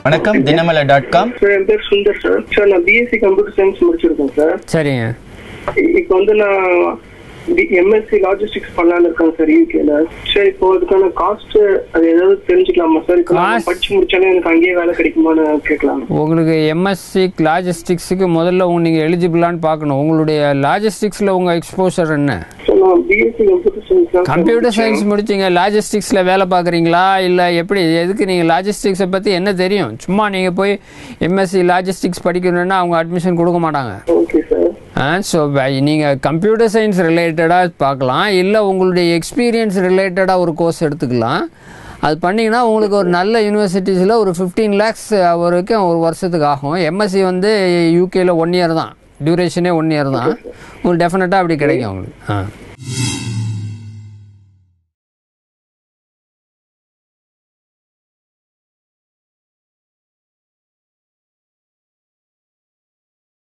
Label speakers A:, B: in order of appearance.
A: வணக்கம் தினமலை.com.
B: சார் என் பேர் Sundar sir. Sir நான் பிஎஸ்சி கம்ப்யூட்டர் சயின்ஸ் முடிச்சிருக்கேன் சார்.
C: சரிங்க.
B: இப்போ வந்து நான் எம்எஸ்சி லாஜிஸ்டிக்ஸ் பண்ணலான்னு இருக்கேன் சார் யூகேல. சார் இப்போ அதுக்கான காஸ்ட் அது ஏதாவது தெரிஞ்சுக்கலாமா சார்? இப்போ நான் படிச்சு முடிச்சாலே எனக்கு அங்கேயே வேலை கிடைக்குமான்னு கேட்கலாம்.
C: உங்களுக்கு எம்எஸ்சி லாஜிஸ்டிக்ஸுக்கு முதல்ல நீங்கள் எலிஜிபிளான்னு பார்க்கணும். உங்களுடைய லாஜிஸ்டிக்ஸில் உங்கள் எக்ஸ்போசர் என்ன? கம்ப்யூட்டர் சயின்ஸ் முடிச்சிங்க, லாஜிஸ்டிக்ஸில் வேலை பார்க்குறீங்களா இல்லை எப்படி? எதுக்கு நீங்கள் லாஜிஸ்டிக்ஸை பற்றி என்ன தெரியும்? சும்மா நீங்கள் போய் எம்எஸ்சி லாஜிஸ்டிக்ஸ் படிக்கணுன்னா அவங்க அட்மிஷன் கொடுக்க மாட்டாங்க.
B: Okay sir.
C: ஸோ நீங்கள் கம்ப்யூட்டர் சயின்ஸ் ரிலேட்டடாக பார்க்கலாம், இல்லை உங்களுடைய எக்ஸ்பீரியன்ஸ் ரிலேட்டடாக ஒரு கோர்ஸ் எடுத்துக்கலாம். அது பண்ணிங்கன்னா உங்களுக்கு ஒரு நல்ல யூனிவர்சிட்டிஸில் ஒரு 15 lakhs வரைக்கும் ஒரு வருஷத்துக்கு ஆகும். எம்எஸ்சி வந்து யூகேயில் 1 year தான், டியூரேஷனே 1 year தான். உங்களுக்கு டெஃபினட்டாக அப்படி கிடைக்கும் உங்களுக்கு.